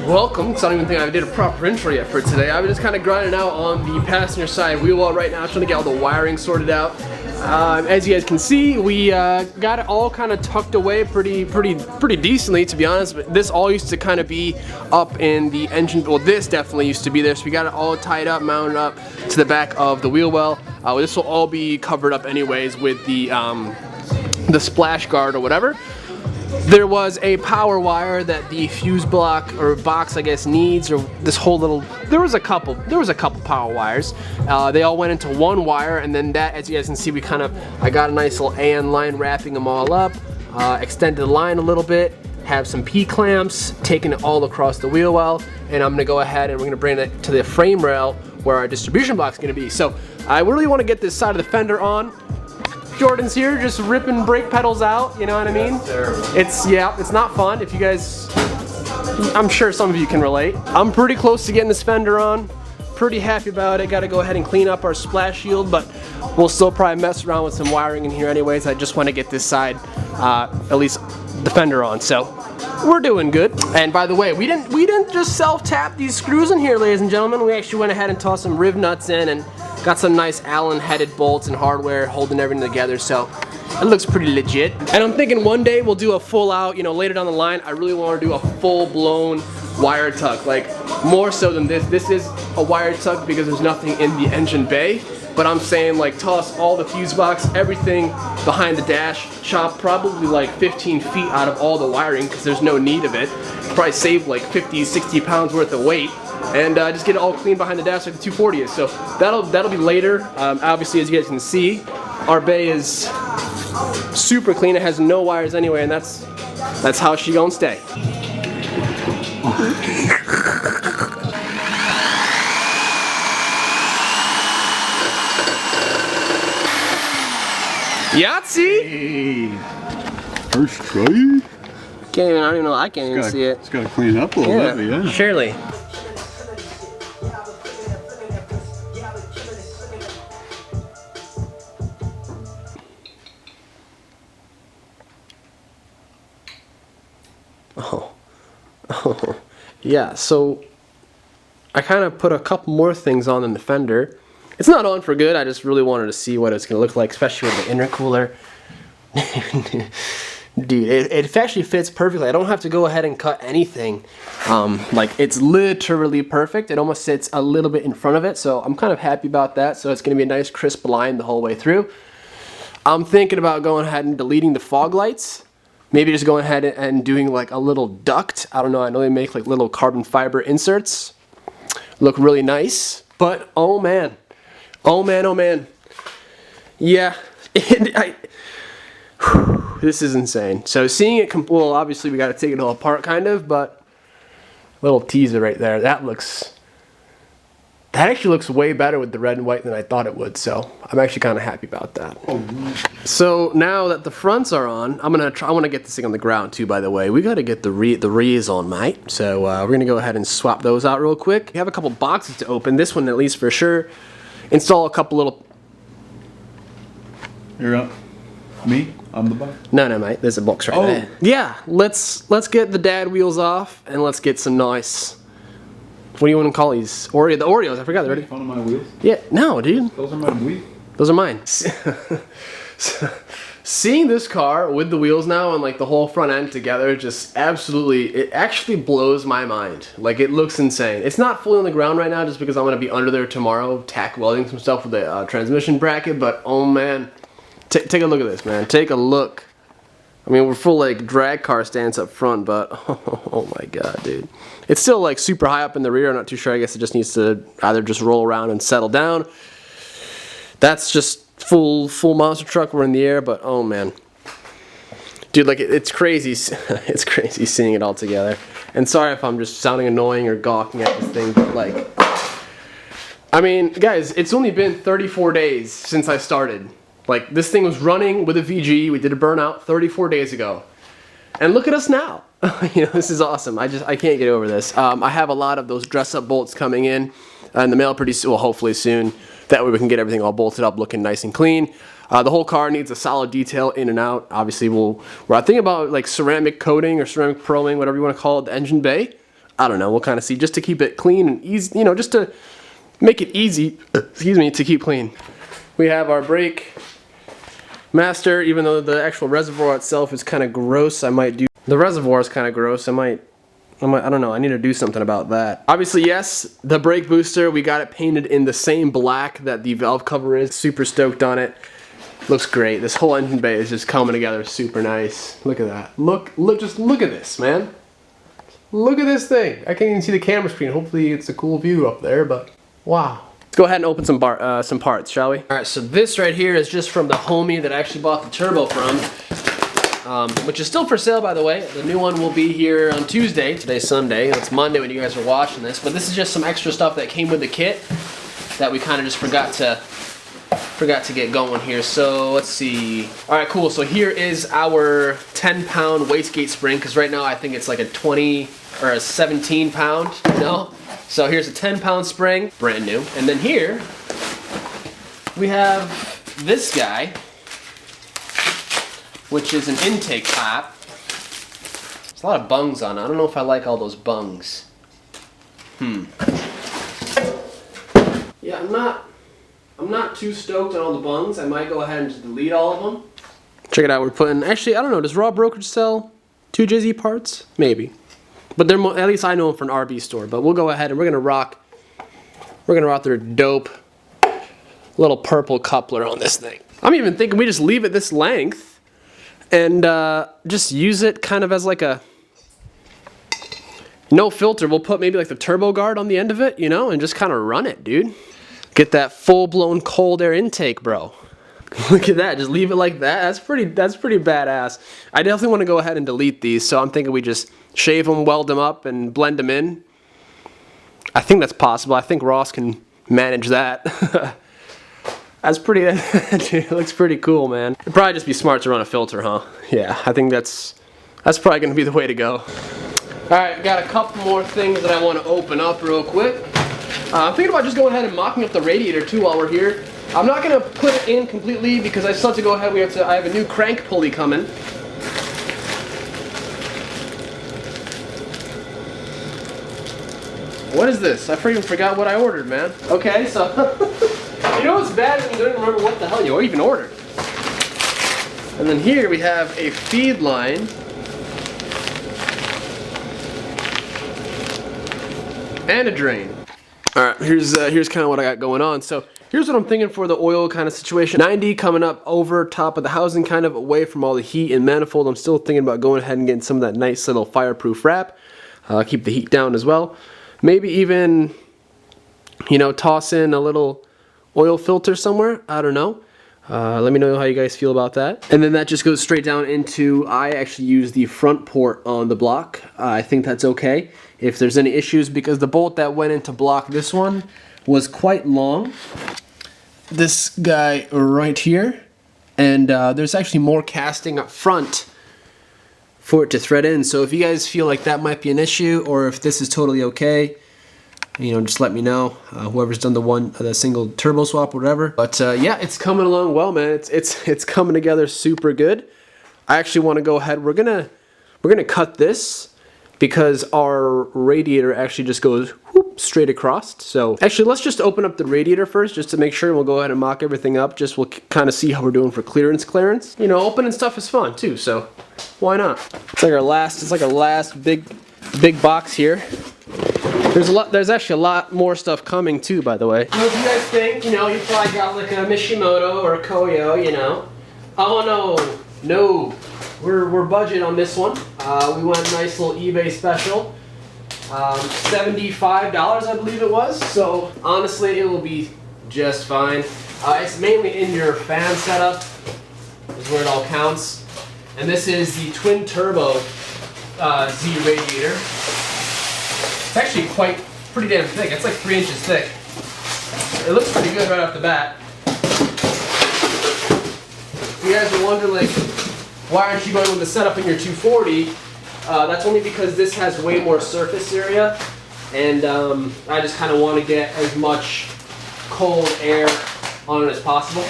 welcome. I don't even think I did a proper intro yet for today. I've been just kind of grinding out on the passenger side wheel well right now, trying to get all the wiring sorted out. As you guys can see, we got it all kind of tucked away pretty decently, to be honest. But this all used to kind of be up in the engine. Well, this definitely used to be there, so we got it all tied up, mounted up to the back of the wheel well. This will all be covered up anyways with the splash guard or whatever. There was a power wire that the fuse block or box, I guess, needs, or this whole little. There was a couple power wires. They all went into one wire, and then that, as you guys can see, I got a nice little AN line wrapping them all up. Extended the line a little bit. Have some P clamps, taking it all across the wheel well, and I'm gonna go ahead and we're gonna bring it to the frame rail where our distribution block's gonna be. So I really want to get this side of the fender on. Jordan's here just ripping brake pedals out, you know what I mean? It's not fun. If you guys, I'm sure some of you can relate. I'm pretty close to getting this fender on. Pretty happy about it. Got to go ahead and clean up our splash shield, but we'll still probably mess around with some wiring in here anyways. I just want to get this side, at least the fender on. So we're doing good. And by the way, we didn't just self-tap these screws in here, ladies and gentlemen. We actually went ahead and tossed some riv nuts in and got some nice Allen headed bolts and hardware holding everything together, so it looks pretty legit. And I'm thinking one day we'll do a full out, later down the line, I really want to do a full blown wire tuck, like more so than this. This is a wire tuck because there's nothing in the engine bay, but I'm saying like toss all the fuse box, everything behind the dash, chop probably like 15 feet out of all the wiring because there's no need of it. Probably save like 50, 60 pounds worth of weight. And just get it all clean behind the dash like the 240 is. So that'll be later. Obviously, as you guys can see, our bay is super clean. It has no wires anyway, and that's how she gonna stay. Yahtzee! Hey, first try. I don't even know. I can't even see it. It's got to clean it up a little bit, yeah. Surely. Oh, yeah, so I kind of put a couple more things on in the fender. It's not on for good, I just really wanted to see what it's going to look like, especially with the intercooler. Dude, it actually fits perfectly. I don't have to go ahead and cut anything. Like, it's literally perfect. It almost sits a little bit in front of it, so I'm kind of happy about that. So it's going to be a nice crisp line the whole way through. I'm thinking about going ahead and deleting the fog lights. Maybe just going ahead and doing like a little duct. I don't know, I know they make like little carbon fiber inserts. Look really nice, but oh man. Oh man. Yeah, this is insane. So seeing it, well, obviously we got to take it all apart kind of, but little teaser right there. That actually looks way better with the red and white than I thought it would, so I'm actually kind of happy about that. So now that the fronts are on, I want to get this thing on the ground too, by the way. We got to get the rears on, mate. So we're going to go ahead and swap those out real quick. We have a couple boxes to open, this one at least for sure. Install a couple little... You're up. Me? I'm the box? No, mate, there's a box right there. Yeah, let's get the dad wheels off and let's get some nice... What do you want to call these? The Oreos, I forgot. They're ready. One of my wheels? Yeah, no, dude. Those are my wheels? Those are mine. Seeing this car with the wheels now and like the whole front end together just absolutely, it actually blows my mind. Like, it looks insane. It's not fully on the ground right now just because I'm going to be under there tomorrow tack welding some stuff with the transmission bracket, but oh man. Take a look at this, man. Take a look. I mean, we're full like drag car stance up front, but oh my god, dude. It's still like super high up in the rear. I'm not too sure. I guess it just needs to either just roll around and settle down. That's just full monster truck. We're in the air, but oh man. Dude, like it's crazy. It's crazy seeing it all together. And sorry if I'm just sounding annoying or gawking at this thing, but like, I mean, guys, it's only been 34 days since I started. Like, this thing was running with a VG. We did a burnout 34 days ago. And look at us now. This is awesome. I can't get over this. I have a lot of those dress-up bolts coming in the mail pretty soon, well, hopefully soon. That way we can get everything all bolted up, looking nice and clean. The whole car needs a solid detail in and out. Obviously, we're thinking about like ceramic coating or ceramic pearling, whatever you want to call it, the engine bay. I don't know, we'll kind of see, just to keep it clean and easy, you know, just to make it easy, excuse me, to keep clean. We have our brake master, even though the actual reservoir itself is kind of gross, I might do, the reservoir is kind of gross, I don't know, I need to do something about that. Obviously, yes, the brake booster, we got it painted in the same black that the valve cover is. Super stoked on it. Looks great. This whole engine bay is just coming together super nice. Look at that. Just look at this, man. Look at this thing. I can't even see the camera screen. Hopefully it's a cool view up there, but wow. Let's go ahead and open some parts, shall we? All right, so this right here is just from the homie that I actually bought the turbo from. Which is still for sale, by the way. The new one will be here on Tuesday. Today's Sunday. It's Monday when you guys are watching this. But this is just some extra stuff that came with the kit that we kind of just forgot to get going here. So let's see. All right, cool. So here is our 10-pound wastegate spring, because right now I think it's like a 20 or a 17-pound. You know. So here's a 10-pound spring, brand new. And then here we have this guy, which is an intake pipe. There's a lot of bungs on it. I don't know if I like all those bungs. Yeah, I'm not too stoked on all the bungs. I might go ahead and just delete all of them. Check it out, we're putting, actually, I don't know, does Raw Brokerage sell 2JZ parts? Maybe. But they're at least I know them from an RB store. But we'll go ahead and we're gonna rock their dope little purple coupler on this thing. I'm even thinking we just leave it this length and just use it kind of as like a no filter. We'll put maybe like the turbo guard on the end of it, you know, and just kind of run it, dude. Get that full-blown cold air intake, bro. Look at that, just leave it like that. That's pretty badass. I definitely want to go ahead and delete these, so I'm thinking we just shave them, weld them up, and blend them in. I think that's possible. I think Ross can manage that. That's pretty, it looks pretty cool, man. It'd probably just be smart to run a filter, huh? Yeah, I think that's probably gonna be the way to go. All right, got a couple more things that I want to open up real quick. I'm thinking about just going ahead and mocking up the radiator too while we're here. I'm not gonna put it in completely because I still have to go ahead. I have a new crank pulley coming. What is this? I freaking forgot what I ordered, man. Okay, so you know what's bad when you don't even remember what the hell you even ordered. And then here we have a feed line. And a drain. Alright, here's kind of what I got going on. So here's what I'm thinking for the oil kind of situation. 90 coming up over top of the housing, kind of away from all the heat and manifold. I'm still thinking about going ahead and getting some of that nice little fireproof wrap. Keep the heat down as well. Maybe even, you know, toss in a little oil filter somewhere. I don't know. Let me know how you guys feel about that. And then that just goes straight down into, I actually use the front port on the block. I think that's okay. If there's any issues, because the bolt that went into block this one was quite long. This guy right here. And there's actually more casting up front for it to thread in. So if you guys feel like that might be an issue, or if this is totally okay, you know, just let me know. Whoever's done the single turbo swap, whatever. But yeah, it's coming along well, man. It's coming together super good. I actually want to go ahead. We're gonna cut this because our radiator actually just goes whoop, straight across. So actually, let's just open up the radiator first, just to make sure. We'll go ahead and mock everything up. Just we'll kind of see how we're doing for clearance. You know, opening stuff is fun too. So why not? It's like our last big box here. There's actually a lot more stuff coming too, by the way. So if you guys think, you know, you probably got like a Mishimoto or a Koyo, you know. Oh no, we're budget on this one. We went nice little eBay special. $75, I believe it was. So honestly, it will be just fine. It's mainly in your fan setup is where it all counts. And this is the twin turbo Z radiator. It's actually pretty damn thick. It's like 3 inches thick. It looks pretty good right off the bat. If you guys are wondering, like, why aren't you going with the setup in your 240? That's only because this has way more surface area, and I just kind of want to get as much cold air on it as possible.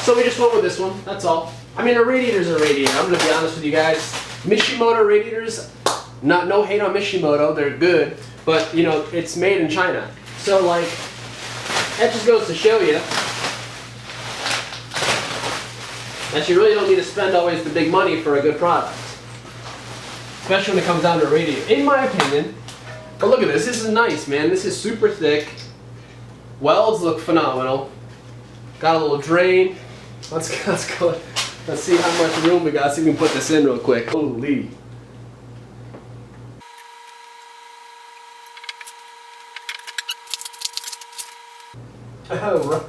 So we just went with this one. That's all. I mean, a radiator's a radiator. I'm going to be honest with you guys. Mishimoto radiators, No hate on Mishimoto, they're good, but you know, it's made in China. So like, that just goes to show you that you really don't need to spend always the big money for a good product. Especially when it comes down to a radiator, in my opinion. But look at this, this is nice, man. This is super thick. Welds look phenomenal. Got a little drain. Let's go. Let's see how much room we got. See if we can put this in real quick. Holy. Oh,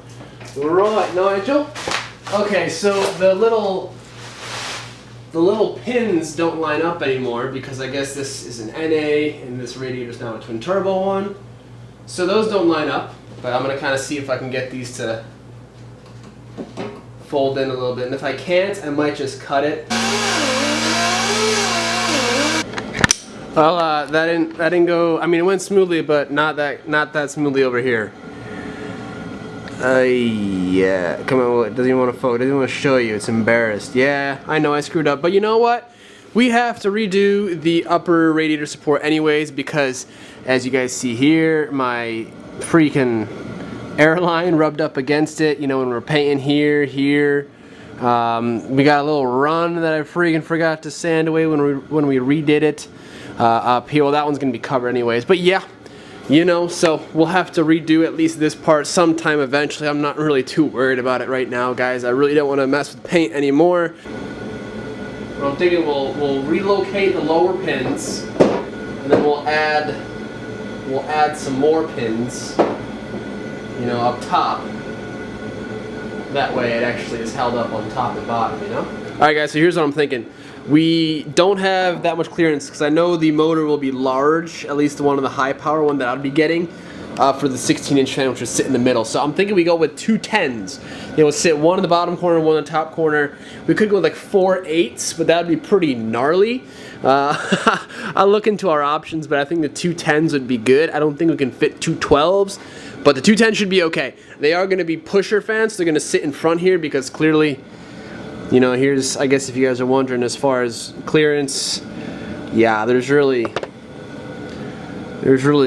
right, Nigel. Okay, so the little pins don't line up anymore because I guess this is an NA and this radiator is now a twin turbo one. So those don't line up, but I'm gonna kind of see if I can get these to fold in a little bit, and if I can't, I might just cut it. Well, that didn't go. I mean, it went smoothly, but not that smoothly over here. Yeah, come on, doesn't even want to focus, doesn't want to show you, it's embarrassed. Yeah, I know I screwed up, but you know what? We have to redo the upper radiator support anyways because, as you guys see here, my freaking airline rubbed up against it, you know, when we're painting here. We got a little run that I freaking forgot to sand away when we redid it up here. Well, that one's going to be covered anyways, but yeah. You know, so we'll have to redo at least this part sometime eventually. I'm not really too worried about it right now, guys. I really don't want to mess with paint anymore. I'm thinking we'll relocate the lower pins, and then we'll add some more pins, you know, up top. That way it actually is held up on top and bottom, you know? Alright guys, so here's what I'm thinking. We don't have that much clearance because I know the motor will be large, at least the one of the high power one that I'll be getting for the 16-inch fan, which will sit in the middle. So I'm thinking we go with 2 10s. It will sit one in the bottom corner, one in the top corner. We could go with like 4 8s, but that would be pretty gnarly. I'll look into our options, but I think the 2 10s would be good. I don't think we can fit 2 12s, but the 2 10s should be okay. They are going to be pusher fans, so they're going to sit in front here because clearly, you know, here's, I guess if you guys are wondering as far as clearance, yeah, there's really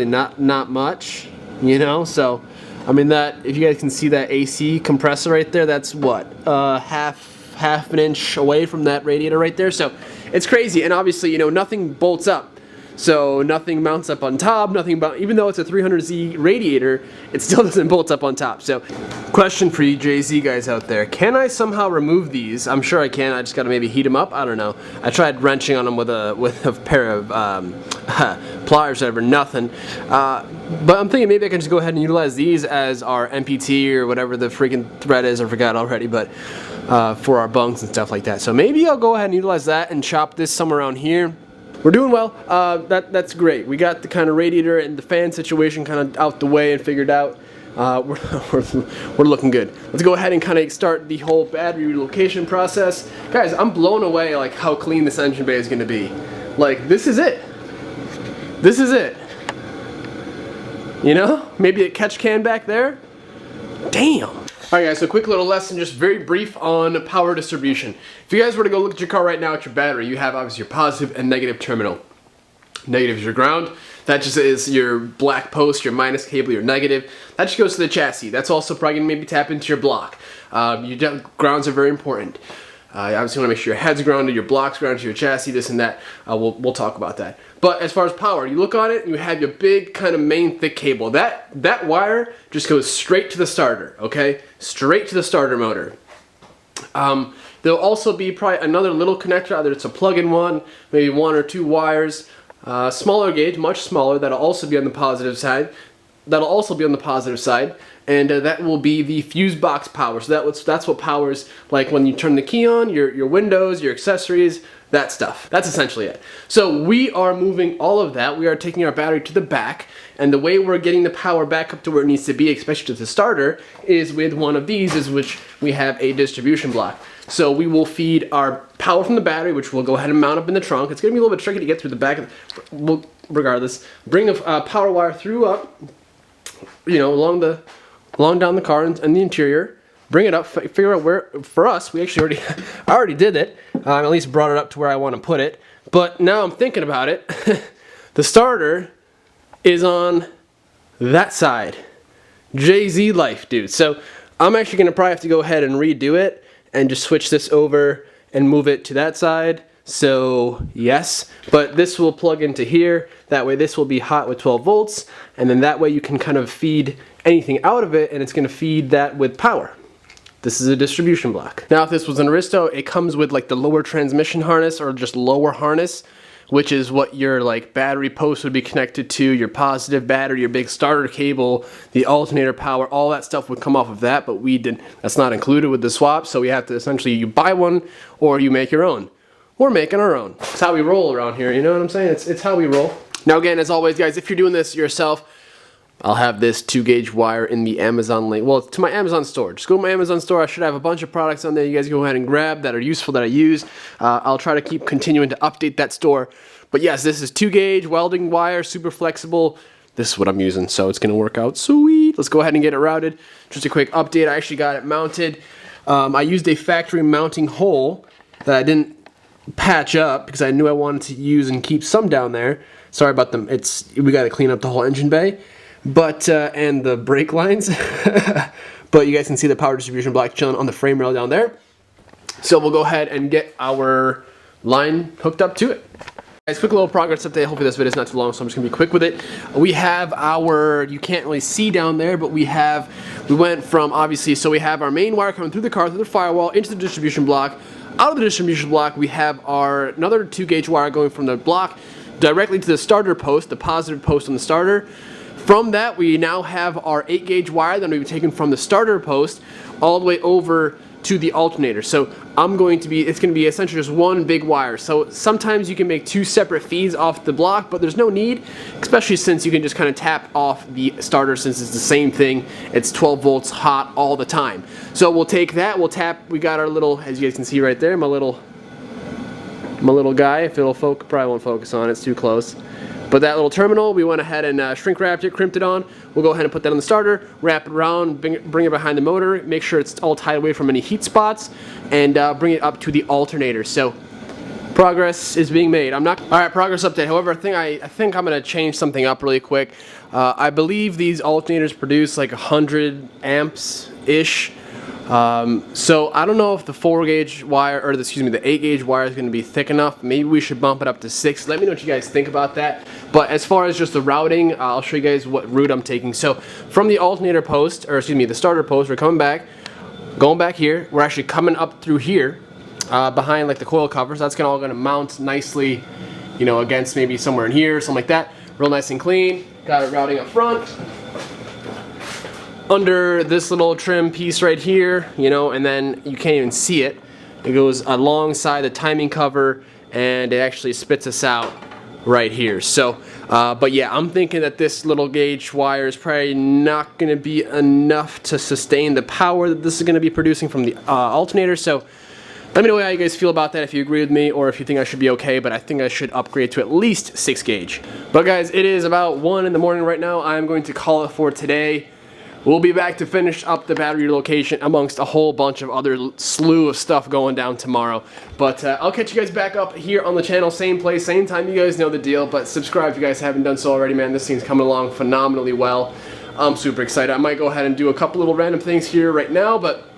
not much, you know. So I mean, that, if you guys can see that AC compressor right there, that's what, half an inch away from that radiator right there. So it's crazy, and obviously, you know, nothing bolts up. So nothing mounts up on top, even though it's a 300Z radiator, it still doesn't bolt up on top. So question for you JZ guys out there, can I somehow remove these? I'm sure I can, I just gotta maybe heat them up, I don't know. I tried wrenching on them with a pair of pliers or whatever, nothing. But I'm thinking maybe I can just go ahead and utilize these as our MPT or whatever the freaking thread is, I forgot already, but for our bunks and stuff like that. So maybe I'll go ahead and utilize that and chop this somewhere around here. We're doing well. That's great. We got the kind of radiator and the fan situation kind of out the way and figured out. We're looking good. Let's go ahead and kind of start the whole battery relocation process. Guys, I'm blown away like how clean this engine bay is going to be. Like, this is it. This is it. You know? Maybe a catch can back there. Damn. Alright guys, so quick little lesson, just very brief on power distribution. If you guys were to go look at your car right now at your battery, you have obviously your positive and negative terminal. Negative is your ground. That just is your black post, your minus cable, your negative. That just goes to the chassis. That's also probably going to maybe tap into your block. Your grounds are very important. You obviously want to make sure your head's grounded, your block's grounded, your chassis, this and that. We'll talk about that. But as far as power, you look on it, and you have your big kind of main thick cable. That wire just goes straight to the starter, okay? Straight to the starter motor. There'll also be probably another little connector, either it's a plug-in one, maybe 1 or 2 wires. Smaller gauge, much smaller, that'll also be on the positive side. And that will be the fuse box power. So that's what powers, like when you turn the key on, your windows, your accessories, that stuff. That's essentially it. So we are moving all of that. We are taking our battery to the back, and the way we're getting the power back up to where it needs to be, especially to the starter, is with one of these, is which we have a distribution block. So we will feed our power from the battery, which we'll go ahead and mount up in the trunk. It's going to be a little bit tricky to get through the back. We'll, regardless, bring a power wire through up, you know, along down the car and the interior. Bring it up, figure out where, for us, we actually I already did it. At least brought it up to where I want to put it. But now I'm thinking about it, the starter is on that side. Jay-Z life, dude. So I'm actually gonna probably have to go ahead and redo it and just switch this over and move it to that side. So yes, but this will plug into here. That way this will be hot with 12 volts, and then that way you can kind of feed anything out of it, and it's gonna feed that with power. This is a distribution block. Now if this was an Aristo, it comes with like the lower transmission harness or just lower harness, which is what your like battery post would be connected to, your positive battery, your big starter cable, the alternator power, all that stuff would come off of that, but that's not included with the swap, so we have to essentially, you buy one or you make your own. We're making our own. It's how we roll around here, you know what I'm saying? It's how we roll. Now again, as always guys, if you're doing this yourself, I'll have this 2-gauge wire in the Amazon link. Well, to my Amazon store. Just go to my Amazon store. I should have a bunch of products on there. You guys go ahead and grab that are useful that I use. I'll try to keep continuing to update that store. But yes, this is 2-gauge welding wire, super flexible. This is what I'm using, so it's gonna work out sweet. Let's go ahead and get it routed. Just a quick update. I actually got it mounted. I used a factory mounting hole that I didn't patch up because I knew I wanted to use and keep some down there. Sorry about them. We got to clean up the whole engine bay. But, and the brake lines, but you guys can see the power distribution block chilling on the frame rail down there. So we'll go ahead and get our line hooked up to it. Guys, quick little progress update. Hopefully this video is not too long, so I'm just gonna be quick with it. We have you can't really see down there, but we went from, obviously, so we have our main wire coming through the car, through the firewall, into the distribution block. Out of the distribution block, we have another 2-gauge wire going from the block directly to the starter post, the positive post on the starter. From that, we now have our 8-gauge wire that we've taken from the starter post all the way over to the alternator. So it's going to be essentially just one big wire. So sometimes you can make 2 separate feeds off the block, but there's no need, especially since you can just kind of tap off the starter since it's the same thing. It's 12 volts hot all the time. So we'll take that, we got our little, as you guys can see right there, my little guy. If it'll focus, probably won't focus on it, it's too close. But that little terminal, we went ahead and shrink wrapped it, crimped it on. We'll go ahead and put that on the starter, wrap it around, bring it behind the motor, make sure it's all tied away from any heat spots, and bring it up to the alternator. So progress is being made. All right, progress update. However, I think I'm gonna change something up really quick. I believe these alternators produce like 100 amps-ish. So I don't know if the 4-gauge wire, or the 8-gauge wire is going to be thick enough. Maybe we should bump it up to 6. Let me know what you guys think about that. But as far as just the routing, I'll show you guys what route I'm taking. So from the alternator post, or the starter post, we're going back here. We're actually coming up through here, behind like the coil covers. That's all going to mount nicely, you know, against maybe somewhere in here, something like that. Real nice and clean. Got it routing up front. Under this little trim piece right here, you know, and then you can't even see it. It goes alongside the timing cover, and it actually spits us out right here. So, but yeah, I'm thinking that this little gauge wire is probably not going to be enough to sustain the power that this is going to be producing from the alternator. So let me know how you guys feel about that, if you agree with me or if you think I should be okay, but I think I should upgrade to at least 6-gauge. But guys, it is about 1 in the morning right now. I'm going to call it for today. We'll be back to finish up the battery relocation amongst a whole bunch of other slew of stuff going down tomorrow. But I'll catch you guys back up here on the channel, same place, same time. You guys know the deal, but subscribe if you guys haven't done so already, man. This thing's coming along phenomenally well. I'm super excited. I might go ahead and do a couple little random things here right now, but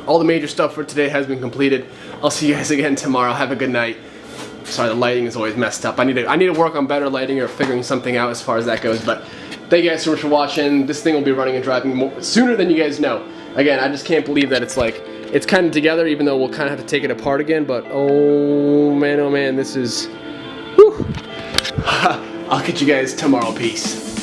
all the major stuff for today has been completed. I'll see you guys again tomorrow. Have a good night. Sorry, the lighting is always messed up. I need to work on better lighting or figuring something out as far as that goes, but thank you guys so much for watching. This thing will be running and driving sooner than you guys know. Again, I just can't believe that it's kind of together, even though we'll kind of have to take it apart again, but oh man, this is, whew. I'll catch you guys tomorrow. Peace.